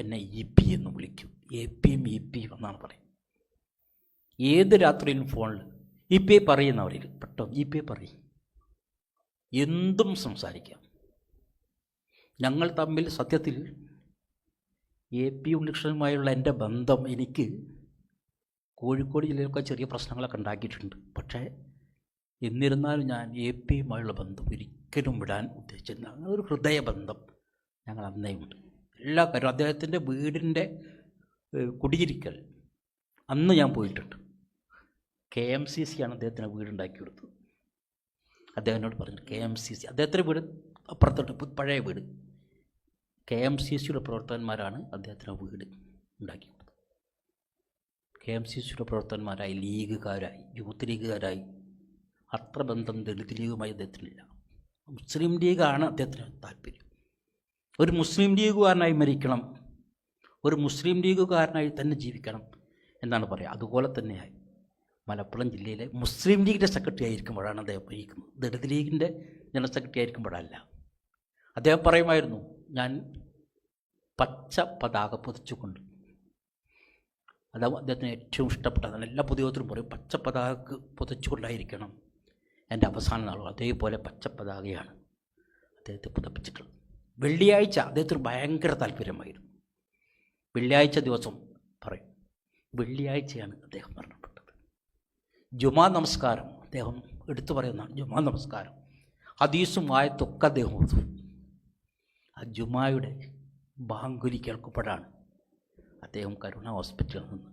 എന്നെ EP എന്ന് വിളിക്കും. EP എന്നാണ് പറയും. ഏത് രാത്രിയിലും ഫോണിൽ EP പറയുന്നവരിൽ പെട്ടെന്ന് EP പറയും. എന്തും സംസാരിക്കാം. ഞങ്ങൾ തമ്മിൽ സത്യത്തിൽ AP ഉണ്ണികൃഷ്ണനുമായുള്ള എൻ്റെ ബന്ധം എനിക്ക് കോഴിക്കോട് ജില്ലയിലൊക്കെ ചെറിയ പ്രശ്നങ്ങളൊക്കെ ഉണ്ടാക്കിയിട്ടുണ്ട്. പക്ഷേ എന്നിരുന്നാലും ഞാൻ APയുമായുള്ള ബന്ധം ഒരിക്കലും വിടാൻ ഉദ്ദേശിച്ചില്ല. ഒരു ഹൃദയബന്ധം ഞങ്ങൾ അന്നേയുണ്ട്. എല്ലാ കാര്യവും അദ്ദേഹത്തിൻ്റെ വീടിൻ്റെ കുടിയിരിക്കൽ അന്ന് ഞാൻ പോയിട്ടുണ്ട്. KMCC ആണ് അദ്ദേഹത്തിന് വീടുണ്ടാക്കി കൊടുത്തത്. അദ്ദേഹം എന്നോട് പറഞ്ഞു KMCC അദ്ദേഹത്തിൻ്റെ വീട് അപ്പുറത്തോട്ട് പഴയ വീട്. KMCCയുടെ പ്രവർത്തകന്മാരാണ് അദ്ദേഹത്തിന് വീട് ഉണ്ടാക്കി കൊടുത്തത്. KMCCയുടെ പ്രവർത്തകന്മാരായി, ലീഗുകാരായി, യൂത്ത് ലീഗുകാരായി. അത്ര ബന്ധം ദളിത് ലീഗുമായി അദ്ദേഹത്തിനില്ല. മുസ്ലിം ലീഗാണ് അദ്ദേഹത്തിന് താല്പര്യം. ഒരു മുസ്ലിം ലീഗുകാരനായി മരിക്കണം, ഒരു മുസ്ലിം ലീഗുകാരനായി തന്നെ ജീവിക്കണം എന്നാണ് പറയുക. അതുപോലെ തന്നെയായി മലപ്പുറം ജില്ലയിലെ മുസ്ലിം ലീഗിൻ്റെ സെക്രട്ടറി ആയിരിക്കുമ്പോഴാണ് അദ്ദേഹം ഭരിക്കുന്നത്. ദളിത് ലീഗിൻ്റെ ജനറൽ സെക്രട്ടറി ആയിരിക്കുമ്പോഴല്ല. അദ്ദേഹം പറയുമായിരുന്നു, ഞാൻ പച്ച പതാക പൊതിച്ചുകൊണ്ട്, അത് അദ്ദേഹത്തിന് ഏറ്റവും ഇഷ്ടപ്പെട്ടതാണ്. എല്ലാ പൊതുയോഗത്തിലും പറയും പച്ച പതാക പൊതിച്ചുകൊണ്ടായിരിക്കണം എൻ്റെ അവസാന നാളുകൾ. അതേപോലെ പച്ച പതാകയാണ് അദ്ദേഹത്തെ പുതപ്പിച്ചിട്ടുള്ളത്. വെള്ളിയാഴ്ച അദ്ദേഹത്തിന് ഭയങ്കര താല്പര്യമായിരുന്നു. വെള്ളിയാഴ്ച ദിവസം പറയും, വെള്ളിയാഴ്ചയാണ് അദ്ദേഹം മരണപ്പെട്ടത്. ജുമാ നമസ്കാരം അദ്ദേഹം എടുത്തു പറയുന്നതാണ്. ജുമാ നമസ്കാരം ഹദീസും ആയത്തൊക്കെ അദ്ദേഹം ഓതും. ആ ജുമായുടെ ബാങ്കുലി കേൾക്കപ്പെടാണ് അദ്ദേഹം കരുണ ഹോസ്പിറ്റലിൽ നിന്ന്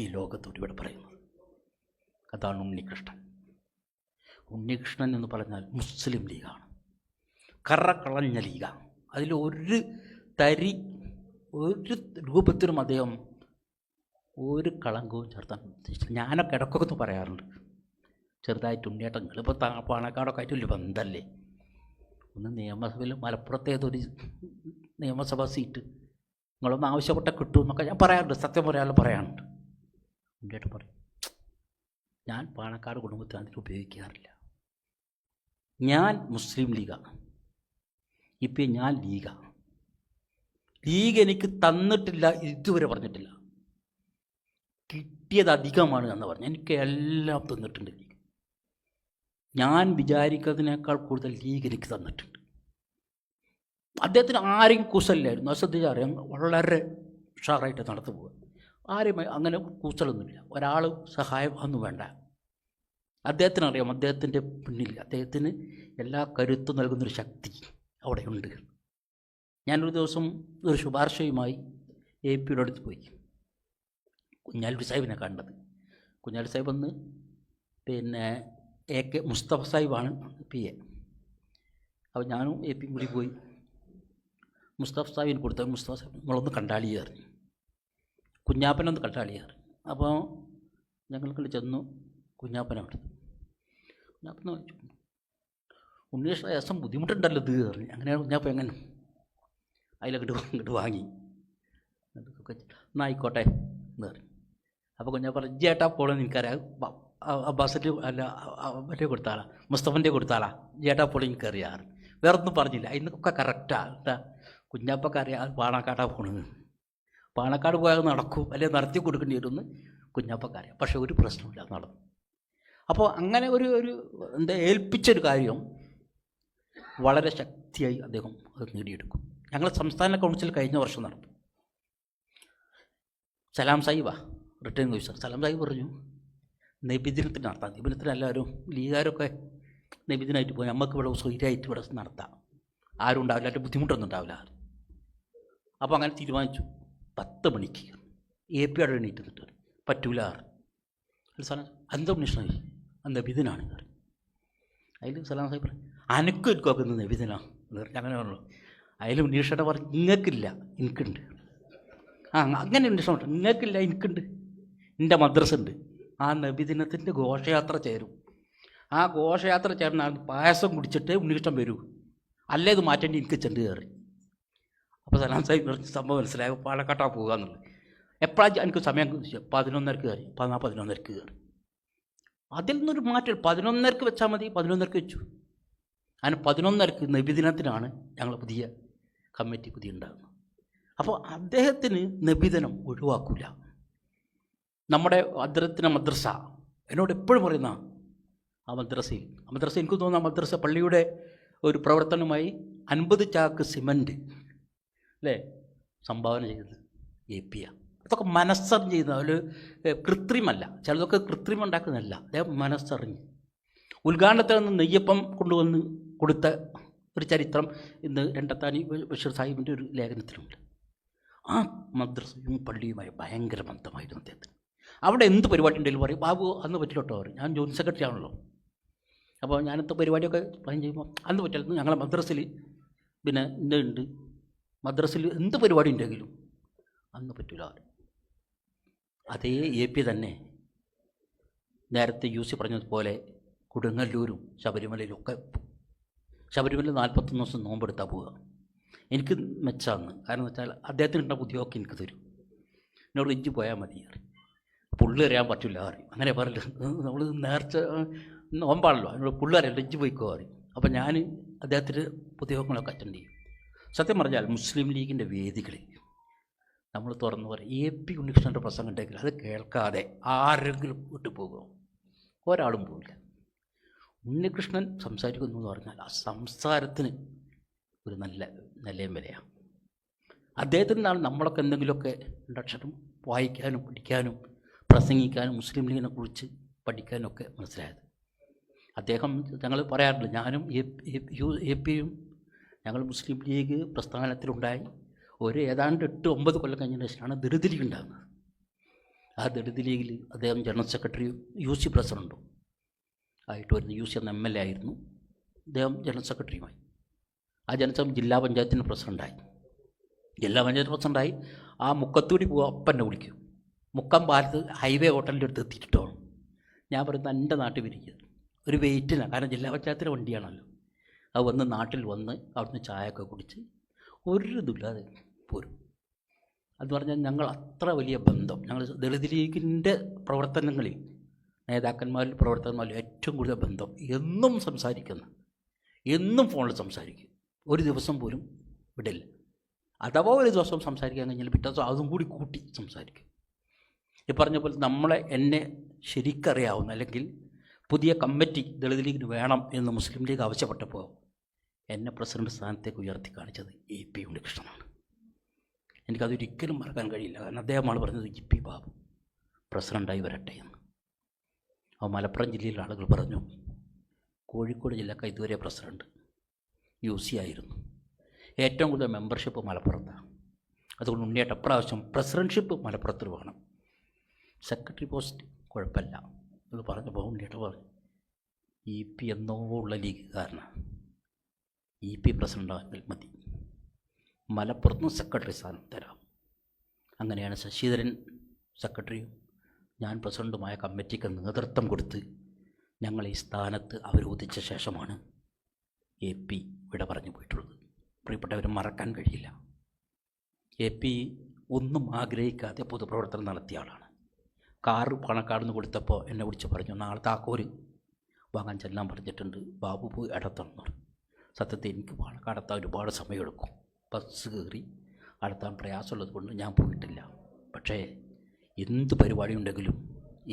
ഈ ലോകത്തോട് ഇവിടെ പറയുന്നത്. അതാണ് ഉണ്ണികൃഷ്ണൻ. ഉണ്ണികൃഷ്ണൻ എന്ന് പറഞ്ഞാൽ മുസ്ലിം ലീഗാണ്, കറകളഞ്ഞ ലീഗാണ്. അതിൽ ഒരു രൂപത്തിലും അദ്ദേഹം ഒരു കളങ്കവും ചേർത്താൻ ഉദ്ദേശിച്ചില്ല. ഞാനൊക്കെ ഇടയ്ക്കൊക്കെ പറയാറുണ്ട്, ചെറുതായിട്ട് ഉണ്ണിയേട്ടങ്ങൾ ഇപ്പോൾ പാണക്കാടൊക്കെ ആയിട്ട് വലിയ ബന്ധമല്ലേ, ഒന്ന് നിയമസഭയിൽ മലപ്പുറത്തേതൊരു നിയമസഭാ സീറ്റ് നിങ്ങളൊന്ന് ആവശ്യപ്പെട്ട കിട്ടും എന്നൊക്കെ ഞാൻ പറയാറുണ്ട്. സത്യം പറയാറുണ്ട്. ഉണ്ണിയേട്ടൻ പറയും, ഞാൻ പാണക്കാട് കുടുംബത്തിന് അതിൽ ഉപയോഗിക്കാറില്ല. ഞാൻ മുസ്ലിം ലീഗാണ്, ഇപ്പം ഞാൻ ലീഗാണ്. ലീഗ് എനിക്ക് തന്നിട്ടില്ല, ഇതുവരെ പറഞ്ഞിട്ടില്ല. കിട്ടിയത് അധികമാണ് എന്ന് പറഞ്ഞു. എനിക്ക് എല്ലാം തന്നിട്ടുണ്ട് ലീഗ്. ഞാൻ വിചാരിക്കുന്നതിനേക്കാൾ കൂടുതൽ ലീഗ് എനിക്ക് തന്നിട്ടുണ്ട്. അദ്ദേഹത്തിന് ആരെയും കൂസലില്ലായിരുന്നു. ശ്രദ്ധിച്ചറിയാം, വളരെ ഉഷാറായിട്ട് നടന്നു പോകുക. ആരെയും അങ്ങനെ കൂസലൊന്നുമില്ല. ഒരാൾ സഹായം ഒന്നും വേണ്ട. അദ്ദേഹത്തിനറിയാം അദ്ദേഹത്തിൻ്റെ പിന്നിൽ അദ്ദേഹത്തിന് എല്ലാ കരുത്തും നൽകുന്നൊരു ശക്തി അവിടെയുണ്ട്. ഞാനൊരു ദിവസം ഒരു ശുപാർശയുമായി APയുടെ അടുത്ത് പോയി. കുഞ്ഞാലി സാഹിബിനെ കണ്ടത്. കുഞ്ഞാലി സാഹിബ് ഒന്ന് പിന്നെ AK മുസ്തഫ സാഹിബാണ് PA. അപ്പോൾ ഞാനും APയും കൂടി പോയി മുസ്തഫ സാഹിബിന് കൊടുത്ത. മുസ്തഫ സാഹിബ് നമ്മളൊന്ന് കണ്ടാളിയായിരുന്നു, കുഞ്ഞാപ്പനൊന്ന് കണ്ടാളിയായിരുന്നു. അപ്പോൾ ഞങ്ങൾക്ക് ചെന്നു. കുഞ്ഞാപ്പന അവിടെ. കുഞ്ഞാപ്പന ചോദിച്ചു, ഉണ്ണികൃഷ്ണ ദിവസം ബുദ്ധിമുട്ടുണ്ടല്ലോ ഇത് പറഞ്ഞു. അങ്ങനെയാണ് കുഞ്ഞാപ്പ എങ്ങനെ അതിലങ്ങോട്ട് വാങ്ങി. എന്നായിക്കോട്ടെ എന്ന് പറഞ്ഞു. അപ്പോൾ കുഞ്ഞാപ്പ പറഞ്ഞു, ജേട്ടാ പോളെന്ന് എനിക്കറിയാം, അബ്ബാസിൻ്റെ അല്ല മറ്റേ കൊടുത്താളാ, മുസ്തഫൻ്റെ കൊടുത്താളാ, ജേട്ടാ പോളെ എനിക്കറിയാറ്. വേറെ ഒന്നും പറഞ്ഞില്ല. അതിനൊക്കെ കറക്റ്റാണ്. എന്താ കുഞ്ഞാപ്പക്കറിയാം അത് പാണക്കാടാ പോണെന്ന്. പാണക്കാട് പോയാൽ നടക്കും, അല്ലെങ്കിൽ നടത്തി കൊടുക്കേണ്ടി വരുമെന്ന് കുഞ്ഞാപ്പക്കറിയാം. പക്ഷേ ഒരു പ്രശ്നമില്ല, നടന്നു. അപ്പോൾ അങ്ങനെ ഒരു എന്താ ഏൽപ്പിച്ചൊരു കാര്യം വളരെ ശക്തിയായി അദ്ദേഹം അത് നേടിയെടുക്കും. ഞങ്ങൾ സംസ്ഥാന കൗൺസിൽ കഴിഞ്ഞ വർഷം നടന്നു. സലാം സാഹിബാ റിട്ടേൺ ഓഫീസർ. സലാം സാഹിബ് പറഞ്ഞു, നബിദിനത്തിന് നടത്താം. നബിദിനത്തിന് എല്ലാവരും ലീഗാരൊക്കെ നബിദിനായിട്ട് പോയി, നമുക്ക് ഇവിടെ സ്വൈര്യമായിട്ട് ഇവിടെ നടത്താം, ആരും ഉണ്ടാവില്ല, അതിൻ്റെ ബുദ്ധിമുട്ടൊന്നും ഉണ്ടാവില്ല. അപ്പോൾ അങ്ങനെ തീരുമാനിച്ചു. 10 മണിക്ക് APയുടെ എണീറ്റ് പറ്റൂല. സലാം എന്താ ഉണ്ണികൃഷ്ണൻ നബിദിനാണ് കയറി. അതിൽ സലാം സാഹിബ് പറഞ്ഞു, അനക്കും എനിക്കൊക്കെ ഒന്ന് നബിദിനാണ് എന്ന് പറഞ്ഞു. അങ്ങനെ പറഞ്ഞു. അതിൽ ഉണ്ണികൃഷ്ണനെ പറഞ്ഞു, നിങ്ങൾക്കില്ല എനിക്കുണ്ട്. അങ്ങനെ ഉണ്ണികൃഷ്ണൻ പറഞ്ഞു, നിങ്ങൾക്കില്ല എനിക്കുണ്ട്, എൻ്റെ മദ്രസ ഉണ്ട്. ആ നബിദിനത്തിൻ്റെ ഘോഷയാത്ര ചേരും. ആ ഘോഷയാത്ര ചേർന്നാൽ പായസം കുടിച്ചിട്ട് ഉണ്ണികൃഷ്ണൻ വരൂ, അല്ലേ ഇത് മാറ്റേണ്ടി എനിക്ക് ചെണ്ട് കയറി. അപ്പോൾ സലാം സാഹിബ് പറഞ്ഞ സംഭവം മനസ്സിലായി, പാലക്കാട്ടാ പോകുക എന്നുള്ളത്. എപ്പോഴാണ് എനിക്ക് സമയം 11:30 കയറി, 11:30 കയറി. അതിൽ നിന്നൊരു മാറ്റം 11:30 വെച്ചാൽ മതി. 11:30 വെച്ചു. അങ്ങനെ 11:30 നബിദിനത്തിനാണ് ഞങ്ങൾ പുതിയ കമ്മിറ്റി ഉണ്ടാകുന്നത്. അപ്പോൾ അദ്ദേഹത്തിന് നബിദിനം ഒഴിവാക്കില്ല. നമ്മുടെ അദ്ദേഹത്തിൻ്റെ മദ്രസ എന്നോട് എപ്പോഴും പറയുന്ന ആ മദ്രസ എനിക്ക് തോന്നുന്നു ആ മദ്രസ പള്ളിയുടെ ഒരു പ്രവർത്തനമായി 50 ചാക്ക് സിമൻറ്റ് അല്ലേ സംഭാവന ചെയ്തത് AP. അതൊക്കെ മനസ്സറിഞ്ഞ് ചെയ്യുന്ന ഒരു കൃത്രിമല്ല, ചിലതൊക്കെ കൃത്രിമം ഉണ്ടാക്കുന്നതല്ല, അദ്ദേഹം മനസ്സറിഞ്ഞ്. ഉദ്ഘാടനത്തിൽ നിന്ന് നെയ്യപ്പം കൊണ്ടുവന്ന് കൊടുത്ത ഒരു ചരിത്രം ഇന്ന് രണ്ടത്താനി ബഷീർ സാഹിബിൻ്റെ ഒരു ലേഖനത്തിലുണ്ട്. ആ മദ്രസയും പള്ളിയുമായി ഭയങ്കര ബന്ധമായിരുന്നു അദ്ദേഹത്തിന്. അവിടെ എന്ത് പരിപാടി ഉണ്ടെങ്കിലും പറയും, ബാബു അന്ന് പറ്റില്ല കേട്ടോ പറയും. ഞാൻ ജോയിൻറ്റ് സെക്രട്ടറി ആണല്ലോ, അപ്പോൾ ഞാനത്തെ പരിപാടിയൊക്കെ പ്ലാൻ ചെയ്യുമ്പോൾ അന്ന് പറ്റില്ല. ഞങ്ങളെ മദ്രസയിൽ പിന്നെ ഉണ്ട്, മദ്രസയിൽ എന്ത് പരിപാടി ഉണ്ടെങ്കിലും അന്ന് പറ്റില്ല. അതേ AP തന്നെ നേരത്തെ UC പറഞ്ഞതുപോലെ കൊടുങ്ങല്ലൂരും ശബരിമലയിലും ഒക്കെ, ശബരിമല 41 ദിവസം നോമ്പെടുത്താൽ പോവുക. എനിക്ക് മെച്ചാന്ന്, കാരണം എന്ന് വെച്ചാൽ അദ്ദേഹത്തിനുള്ള ബുദ്ധിയൊക്കെ എനിക്ക് തരും. എന്നോട് ഇഞ്ചി പോയാൽ മതി പറയും, പുള്ളി അറിയാൻ പറ്റില്ല പറയും. അങ്ങനെ പറയില്ല, നമ്മൾ നേർച്ച നോമ്പാണല്ലോ, അതിനോട് പുള്ളി അറിയില്ല, ഇഞ്ചി പോയിക്കോ പറയും. അപ്പോൾ ഞാൻ അദ്ദേഹത്തിൻ്റെ ബുദ്ധിയോഗങ്ങളൊക്കെ അറ്റൻഡ് ചെയ്യും. സത്യം പറഞ്ഞാൽ മുസ്ലിം ലീഗിൻ്റെ വേദികളിൽ നമ്മൾ തുറന്നു പറയും, AP ഉണ്ണികൃഷ്ണൻ്റെ പ്രസംഗം ഉണ്ടെങ്കിൽ അത് കേൾക്കാതെ ആരെങ്കിലും വിട്ടു പോകുമോ? ഒരാളും പോവില്ല. ഉണ്ണികൃഷ്ണൻ സംസാരിക്കുന്നു എന്ന് പറഞ്ഞാൽ ആ സംസാരത്തിന് ഒരു നല്ല നിലയും വിലയാണ്. അദ്ദേഹത്തിനാണ് നമ്മളൊക്കെ എന്തെങ്കിലുമൊക്കെ രണ്ടക്ഷരം വായിക്കാനും പഠിക്കാനും പ്രസംഗിക്കാനും മുസ്ലിം ലീഗിനെ കുറിച്ച് പഠിക്കാനൊക്കെ മനസ്സിലായത്. അദ്ദേഹം, ഞങ്ങൾ പറയാറുണ്ട്, ഞാനും AP-യും ഞങ്ങൾ മുസ്ലിം ലീഗ് പ്രസ്ഥാനത്തിലുണ്ടായി ഒരു ഏതാണ്ട് 8-9 കൊല്ലം കഴിഞ്ഞതിന് ശേഷമാണ് ദളിത് ലീഗ് ഉണ്ടാകുന്നത്. ആ ദളിത് ലീഗിൽ അദ്ദേഹം ജനറൽ സെക്രട്ടറിയും UC പ്രസിഡൻറ്റും ആയിട്ട് വരുന്ന, UC എന്ന MLA ആയിരുന്നു അദ്ദേഹം, ജനറൽ സെക്രട്ടറിയുമായി. ആ ജില്ലാ പഞ്ചായത്തിൻ്റെ പ്രസിഡൻ്റായി. ജില്ലാ പഞ്ചായത്ത് പ്രസിഡൻ്റായി ആ മുക്കത്തൂടി പോവുക, ഒപ്പന്നെ വിളിക്കും. മുക്കം പാലത്ത് ഹൈവേ ഹോട്ടലിൻ്റെ അടുത്ത് എത്തിയിട്ടോ ഞാൻ പറയുന്നത് എൻ്റെ നാട്ടിൽ വിരിക്കുക ഒരു വെയിറ്റില്ല, കാരണം ജില്ലാ പഞ്ചായത്തിൻ്റെ വണ്ടിയാണല്ലോ. അത് വന്ന് നാട്ടിൽ വന്ന് അവിടുന്ന് ചായയൊക്കെ കുടിച്ച് ഒരു ഇതുമില്ലാതെ പോരും. അത് പറഞ്ഞാൽ ഞങ്ങൾ അത്ര വലിയ ബന്ധം, ഞങ്ങൾ ദളിത് ലീഗിൻ്റെ പ്രവർത്തനങ്ങളിൽ നേതാക്കന്മാരിൽ പ്രവർത്തകന്മാരിൽ ഏറ്റവും കൂടുതൽ ബന്ധം. എന്നും സംസാരിക്കുന്ന, എന്നും ഫോണിൽ സംസാരിക്കും, ഒരു ദിവസം പോലും വിടില്ല. അഥവാ ഒരു ദിവസം സംസാരിക്കാൻ കഴിഞ്ഞാൽ പിറ്റേ ദിവസം അതും കൂടി കൂട്ടി സംസാരിക്കും. ഈ പറഞ്ഞ പോലെ എന്നെ ശരിക്കറിയാവുന്ന, അല്ലെങ്കിൽ പുതിയ കമ്മിറ്റി ദളിത് ലീഗിന് വേണം എന്ന് മുസ്ലിം ലീഗ് ആവശ്യപ്പെട്ടപ്പോൾ എന്നെ പ്രസിഡന്റ് സ്ഥാനത്തേക്ക് ഉയർത്തി കാണിച്ചത് AP ഉണ്ണികൃഷ്ണനാണ്. എനിക്കതൊരിക്കലും മറക്കാൻ കഴിയില്ല, കാരണം അദ്ദേഹമാണ് പറഞ്ഞത് GP ബാബു പ്രസിഡൻ്റായി വരട്ടെ എന്ന്. അപ്പോൾ മലപ്പുറം ജില്ലയിലെ ആളുകൾ പറഞ്ഞു, കോഴിക്കോട് ജില്ലക്ക് ഇതുവരെ പ്രസിഡന്റ് UC ആയിരുന്നു, ഏറ്റവും കൂടുതൽ മെമ്പർഷിപ്പ് മലപ്പുറത്താണ്, അതുകൊണ്ട് ഉണ്ണിയേട്ട പ്രാവശ്യം പ്രസിഡൻഷിപ്പ് മലപ്പുറത്തിൽ വേണം, സെക്രട്ടറി പോസ്റ്റ് കുഴപ്പമില്ല എന്ന് പറഞ്ഞപ്പോൾ ഉണ്ണിയേട്ട പറഞ്ഞു, EP എന്നോ ഉള്ള ലീഗുകാരനാണ്, EP പ്രസിഡൻ്റാണെങ്കിൽ മതി, മലപ്പുറത്തും സെക്രട്ടറി സ്ഥാനം തരാം. അങ്ങനെയാണ് ശശിധരൻ സെക്രട്ടറിയും ഞാൻ പ്രസിഡൻറ്റുമായ കമ്മിറ്റിക്ക് നേതൃത്വം കൊടുത്ത് ഞങ്ങൾ ഈ സ്ഥാനത്ത് അവരോധിച്ച ശേഷമാണ് AP വിട പറഞ്ഞു പോയിട്ടുള്ളത്. പ്രിയപ്പെട്ടവരും മറക്കാൻ കഴിയില്ല. AP ഒന്നും ആഗ്രഹിക്കാതെ പൊതുപ്രവർത്തനം നടത്തിയ ആളാണ്. കാറ് പണക്കാട് നിന്ന് കൊടുത്തപ്പോൾ എന്നെ വിളിച്ച് പറഞ്ഞു, നാളെ താക്കോല് വാങ്ങാൻ ചെല്ലാൻ പറഞ്ഞിട്ടുണ്ട്, ബാബു പോയി അടത്തണം. സത്യത്തിൽ എനിക്ക് പാലക്കാടെത്താൻ ഒരുപാട് സമയമെടുക്കും, ബസ് കയറി അടുത്താൻ പ്രയാസമുള്ളത് കൊണ്ട് ഞാൻ പോയിട്ടില്ല. പക്ഷേ എന്ത് പരിപാടി ഉണ്ടെങ്കിലും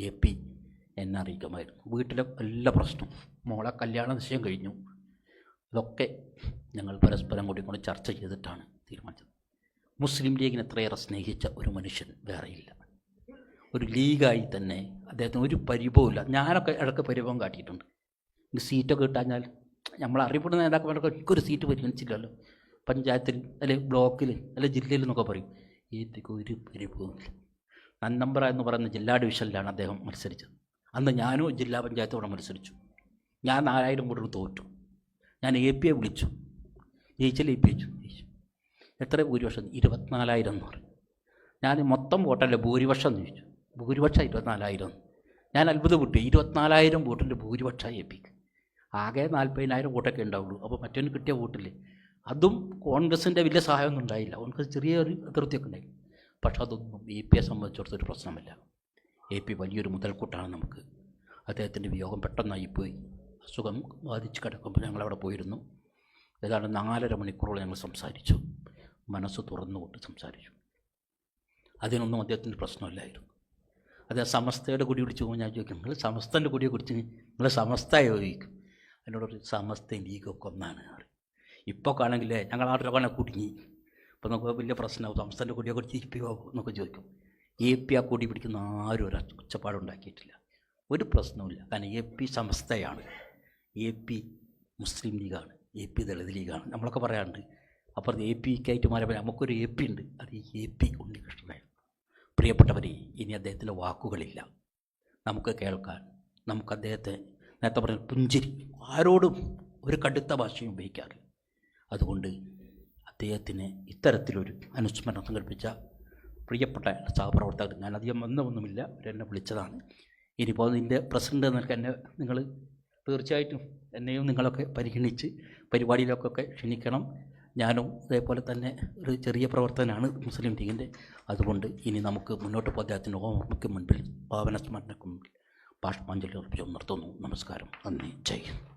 AP എന്നെ അറിയിക്കുമായിരുന്നു. വീട്ടിലെ എല്ലാ പ്രശ്നവും, മോളെ കല്യാണ നിശ്ചയം കഴിഞ്ഞു, ഇതൊക്കെ ഞങ്ങൾ പരസ്പരം കൂടി കൊണ്ട് ചർച്ച ചെയ്തിട്ടാണ് തീരുമാനിച്ചത്. മുസ്ലിം ലീഗിനെ എത്രയേറെ സ്നേഹിച്ച ഒരു മനുഷ്യൻ വേറെയില്ല. ഒരു ലീഗായി തന്നെ അദ്ദേഹത്തിന് ഒരു പരിഭവമില്ല. ഞാനൊക്കെ ഇടയ്ക്ക് പരിഭവം കാട്ടിയിട്ടുണ്ട്. എനിക്ക് സീറ്റൊക്കെ കിട്ടാഞ്ഞാൽ, നമ്മൾ അറിയപ്പെടുന്ന നേതാക്കന്മാരൊക്കെ എനിക്കൊരു സീറ്റ് പരിഗണിച്ചില്ലല്ലോ, പഞ്ചായത്തിൽ അല്ലെങ്കിൽ ബ്ലോക്കിൽ അല്ലെങ്കിൽ ജില്ലയിൽ എന്നൊക്കെ പറയും. ഏതൊക്കെ ഒരു പരിഭവമില്ല. നന്നമ്പറ എന്ന് പറയുന്ന ജില്ലാ ഡിവിഷനിലാണ് അദ്ദേഹം മത്സരിച്ചത്. അന്ന് ഞാനും ജില്ലാ പഞ്ചായത്തോടെ മത്സരിച്ചു. ഞാൻ 4000 വോട്ടിന് തോറ്റു. ഞാൻ AP വിളിച്ചു, ജയിച്ചാൽ AP ജയിച്ചു. എത്ര ഭൂരിപക്ഷം? 24,000 എന്ന് പറഞ്ഞു. ഞാൻ മൊത്തം വോട്ടല്ല ഭൂരിപക്ഷം എന്ന് ചോദിച്ചു. ഭൂരിപക്ഷം 24,000. ഞാൻ അത്ഭുതപ്പെട്ടു. 24,000 വോട്ടിൻ്റെ ഭൂരിപക്ഷം APക്ക്. ആകെ 40,000 വോട്ടൊക്കെ ഉണ്ടാവുള്ളൂ. അപ്പോൾ മറ്റൊന്ന് കിട്ടിയ വോട്ടില്ലേ, അതും കോൺഗ്രസിൻ്റെ വലിയ സഹായമൊന്നും ഉണ്ടായില്ല. കോൺഗ്രസ് ചെറിയൊരു അതിർത്തിയൊക്കെ ഉണ്ടായി. പക്ഷെ അതൊന്നും APയെ സംബന്ധിച്ചിടത്തൊരു പ്രശ്നമില്ല. AP വലിയൊരു മുതൽക്കൂട്ടാണ് നമുക്ക്. അദ്ദേഹത്തിൻ്റെ വിയോഗം പെട്ടെന്നായിപ്പോയി. അസുഖം ബാധിച്ച് കിടക്കുമ്പോൾ ഞങ്ങളവിടെ പോയിരുന്നു. ഏതാണ്ട് 4.5 മണിക്കൂറോളം ഞങ്ങൾ സംസാരിച്ചു. മനസ്സ് തുറന്നുകൊണ്ട് സംസാരിച്ചു. അതിനൊന്നും അദ്ദേഹത്തിൻ്റെ പ്രശ്നമില്ലായിരുന്നു. അത് സമസ്തയുടെ കൊടി പിടിച്ച് പോകുമ്പോൾ ഞാൻ ചോദിക്കും, നിങ്ങൾ സമസ്തൻ്റെ കൊടിയെ കുറിച്ച് നിങ്ങൾ സമസ്തയോ ചോദിക്കും. അതിനോടൊരു സമസ്തയും ലീഗൊക്കെ ഒന്നാണ്. ഇപ്പോൾ ആണെങ്കിൽ ഞങ്ങൾ ആരുടെ കുടുങ്ങി, ഇപ്പോൾ നമുക്ക് വലിയ പ്രശ്നമാവും, സംസ്ഥാനത്തെ കൊടിയെ കുറിച്ച് ഇരിപ്പിയോ എന്നൊക്കെ ചോദിക്കും. AP ആ കൊടി പിടിക്കുന്ന ആരും ഒരു ഒച്ചപ്പാടുണ്ടാക്കിയിട്ടില്ല, ഒരു പ്രശ്നവുമില്ല. കാരണം AP സമസ്തയാണ്, AP മുസ്ലിം ലീഗാണ്, AP ദളിത് ലീഗാണ്. നമ്മളൊക്കെ പറയാറുണ്ട്. അപ്പുറത്ത് APക്കായിട്ട് മാറിയപ്പോൾ നമുക്കൊരു AP ഉണ്ട്, അത് ഈ AP ഉണ്ണികൃഷ്ണനായിരുന്നു. പ്രിയപ്പെട്ടവരെ, ഇനി അദ്ദേഹത്തിൻ്റെ വാക്കുകളില്ല നമുക്ക് കേൾക്കാൻ. നമുക്ക് അദ്ദേഹത്തെ നേരത്തെ പറഞ്ഞ പുഞ്ചിരി, ആരോടും ഒരു കടുത്ത ഭാഷയും ഉപയോഗിക്കാറില്ല. അതുകൊണ്ട് അദ്ദേഹത്തിന് ഇത്തരത്തിലൊരു അനുസ്മരണം സംഘടിപ്പിച്ച പ്രിയപ്പെട്ട സഹപ്രവർത്തകർ, ഞാൻ അധികം വന്നൊന്നുമില്ല, അവരെന്നെ വിളിച്ചതാണ്. ഇനിയിപ്പോൾ ഇതിൻ്റെ പ്രസിഡൻ്റ് എന്നൊക്കെ എന്നെ നിങ്ങൾ തീർച്ചയായിട്ടും എന്നെയും നിങ്ങളൊക്കെ പരിഗണിച്ച് പരിപാടിയിലൊക്കെ ക്ഷണിക്കണം. ഞാനും അതേപോലെ തന്നെ ഒരു ചെറിയ പ്രവർത്തനമാണ് മുസ്ലിം ലീഗിൻ്റെ. അതുകൊണ്ട് ഇനി നമുക്ക് മുന്നോട്ട് പോകാൻ അദ്ദേഹത്തിൻ്റെ ഓർമ്മയ്ക്ക് മുൻപിൽ, ഭാവന സ്മരണയ്ക്ക് മുൻപിൽ ബാഷ്പാഞ്ജലി അർപ്പിച്ചു നിർത്തുന്നു. നമസ്കാരം, നന്ദി, ജയ് ഹിന്ദ്.